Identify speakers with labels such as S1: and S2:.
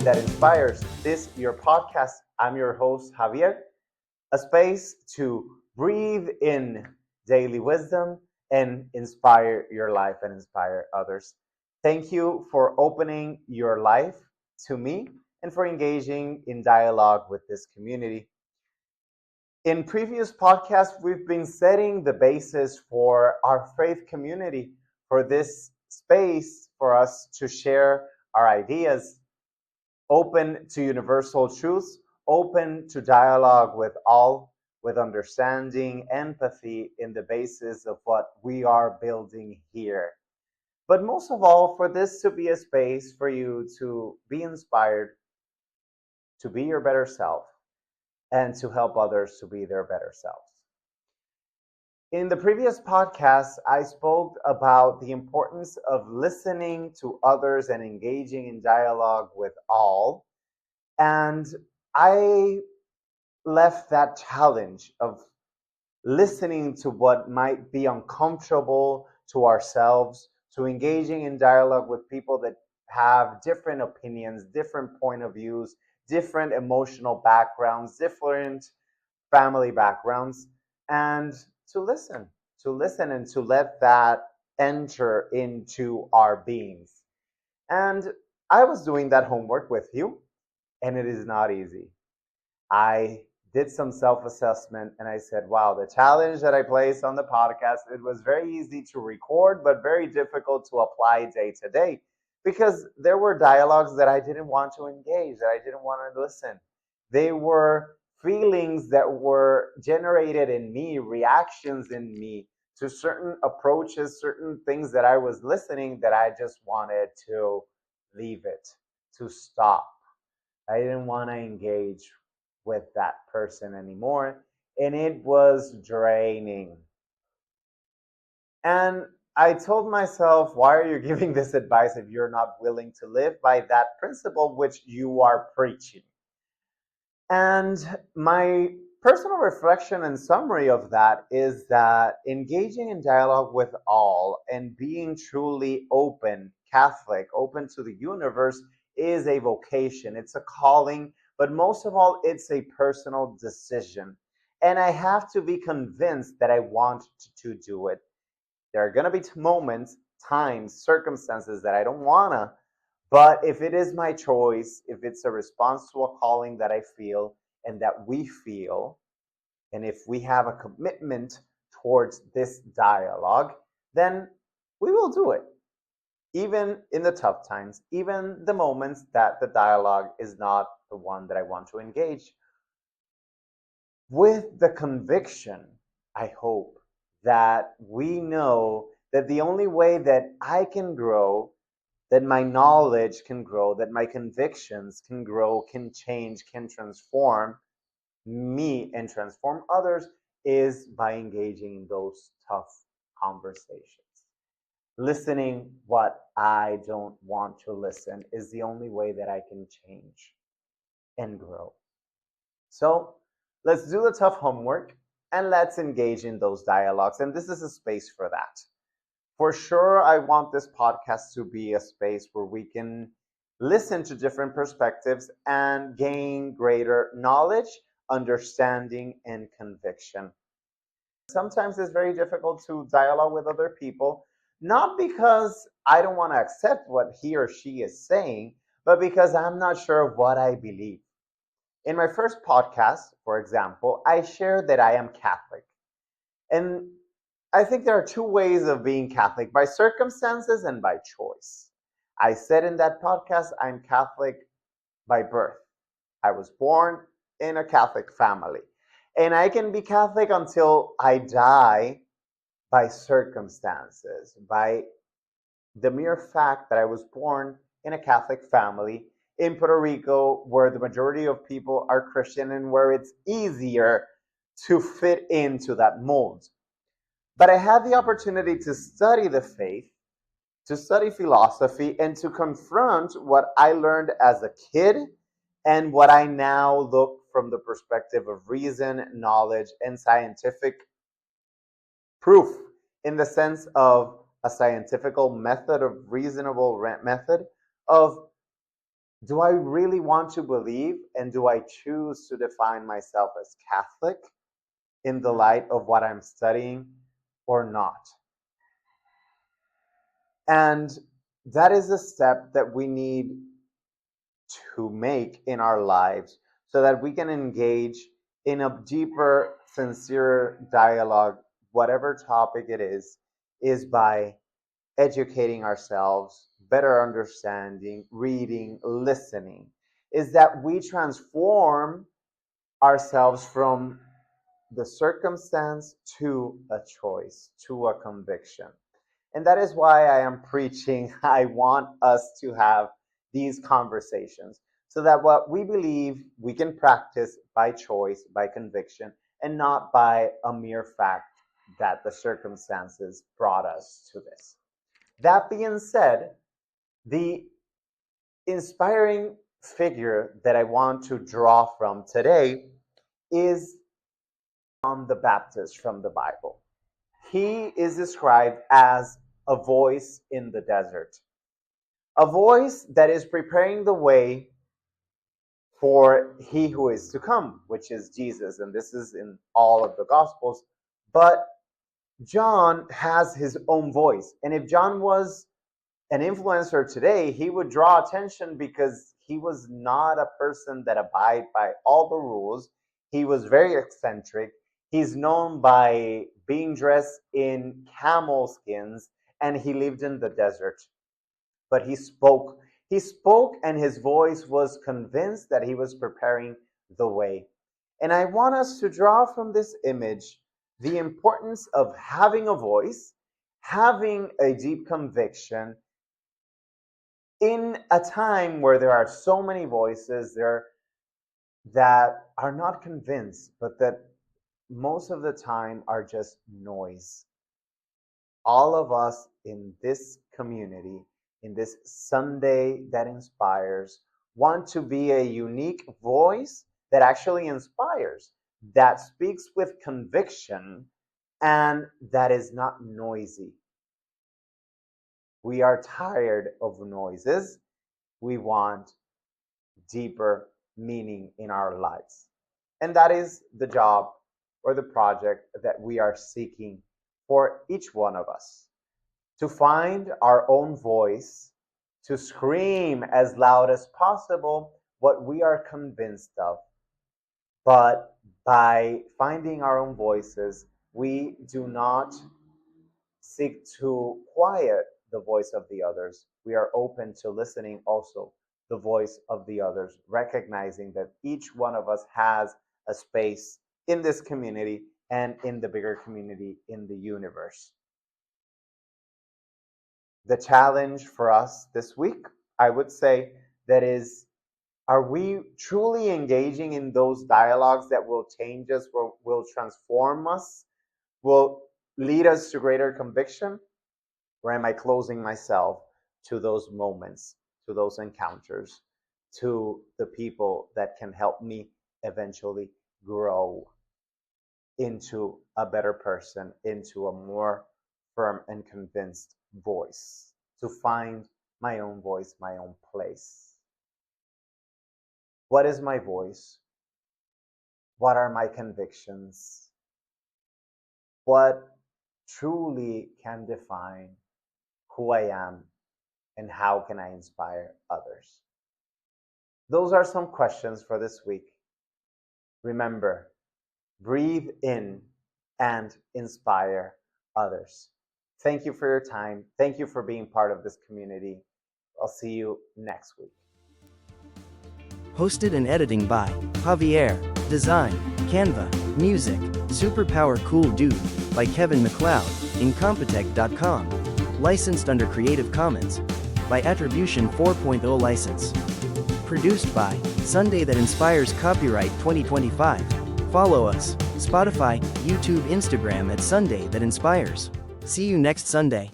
S1: that inspires. This your podcast. I'm your host, Javier, a space to breathe in daily wisdom and inspire your life and inspire others. Thank you for opening your life to me and for engaging in dialogue with this community. In previous podcasts, we've been setting the basis for our faith community, for this space for us to share our ideas, open to universal truths, open to dialogue with all, with understanding, empathy in the basis of what we are building here. But most of all, for this to be a space for you to be inspired, to be your better self, and to help others to be their better selves. In the previous podcast, I spoke about the importance of listening to others and engaging in dialogue with all. And I left that challenge of listening to what might be uncomfortable to ourselves, to engaging in dialogue with people that have different opinions, different point of views, different emotional backgrounds, different family backgrounds, and to listen and to let that enter into our beings. And I was doing that homework with you, and it is not easy. I did some self-assessment and I said, wow, the challenge that I placed on the podcast, it was very easy to record, but very difficult to apply day to day because there were dialogues that I didn't want to engage, that I didn't want to listen. They were feelings that were generated in me, reactions in me to certain approaches, certain things that I was listening that I just wanted to leave it, to stop. I didn't want to engage with that person anymore, and it was draining. And I told myself, why are you giving this advice if you're not willing to live by that principle which you are preaching? And my personal reflection and summary of that is that engaging in dialogue with all and being truly open, Catholic, open to the universe is a vocation, it's a calling, but most of all, it's a personal decision. And I have to be convinced that I want to do it. There are going to be moments, times, circumstances that I don't want to, but if it is my choice, if it's a response to a calling that I feel and that we feel, and if we have a commitment towards this dialogue, then we will do it. Even in the tough times, even the moments that the dialogue is not the one that I want to engage. With the conviction, I hope, that we know that the only way that I can grow, that my knowledge can grow, that my convictions can grow, can change, can transform me and transform others is by engaging in those tough conversations. Listening what I don't want to listen is the only way that I can change and grow. So let's do the tough homework and let's engage in those dialogues. And this is a space for that. For sure, I want this podcast to be a space where we can listen to different perspectives and gain greater knowledge, understanding, and conviction. Sometimes it's very difficult to dialogue with other people, not because I don't want to accept what he or she is saying, but because I'm not sure of what I believe. In my first podcast, for example, I shared that I am Catholic. And I think there are two ways of being Catholic, by circumstances and by choice. I said in that podcast, I'm Catholic by birth. I was born in a Catholic family. And I can be Catholic until I die by circumstances, by the mere fact that I was born in a Catholic family in Puerto Rico, where the majority of people are Christian and where it's easier to fit into that mold. But I had the opportunity to study the faith, to study philosophy, and to confront what I learned as a kid and what I now look from the perspective of reason, knowledge, and scientific proof, in the sense of a scientific method, of reasonable method of Do I really want to believe, and do I choose to define myself as Catholic in the light of what I'm studying or not? And that is a step that we need to make in our lives so that we can engage in a deeper, sincere dialogue, whatever topic it is by educating ourselves, better understanding, reading, listening, is that we transform ourselves from the circumstance to a choice, to a conviction. And that is why I am preaching. I want us to have these conversations so that what we believe we can practice by choice, by conviction, and not by a mere fact that the circumstances brought us to this. That being said, the inspiring figure that I want to draw from today is John the Baptist from the Bible. He is described as a voice in the desert, a voice that is preparing the way for he who is to come, which is Jesus. And this is in all of the Gospels. But John has his own voice. And if John was an influencer today, he would draw attention because he was not a person that abide by all the rules. He was very eccentric. He's known by being dressed in camel skins, and he lived in the desert. But he spoke. He spoke, and his voice was convinced that he was preparing the way. And I want us to draw from this image the importance of having a voice, having a deep conviction in a time where there are so many voices there that are not convinced, but that most of the time are just noise. All of us in this community, in this Sunday that inspires, want to be a unique voice that actually inspires, that speaks with conviction, and that is not noisy. We are tired of noises. We want deeper meaning in our lives. And that is the job or the project that we are seeking for each one of us. To find our own voice, to scream as loud as possible what we are convinced of. But by finding our own voices, we do not seek to quiet the voice of the others. We are open to listening also the voice of the others, recognizing that each one of us has a space in this community and in the bigger community in the universe. The challenge for us this week, I would say, that is, are we truly engaging in those dialogues that will change us, will transform us, will lead us to greater conviction? Or am I closing myself to those moments, to those encounters, to the people that can help me eventually grow into a better person, into a more firm and convinced voice, to find my own voice, my own place? What is my voice? What are my convictions? What truly can define who I am and how can I inspire others? Those are some questions for this week. Remember, breathe in and inspire others. Thank you for your time. Thank you for being part of this community. I'll see you next week.
S2: Hosted and editing by Javier. Design, Canva, music, Superpower Cool Dude by Kevin MacLeod, Incompetech.com. Licensed under Creative Commons by Attribution 4.0 license. Produced by Sunday That Inspires, copyright 2025. Follow us, Spotify, YouTube, Instagram at Sunday That Inspires. See you next Sunday.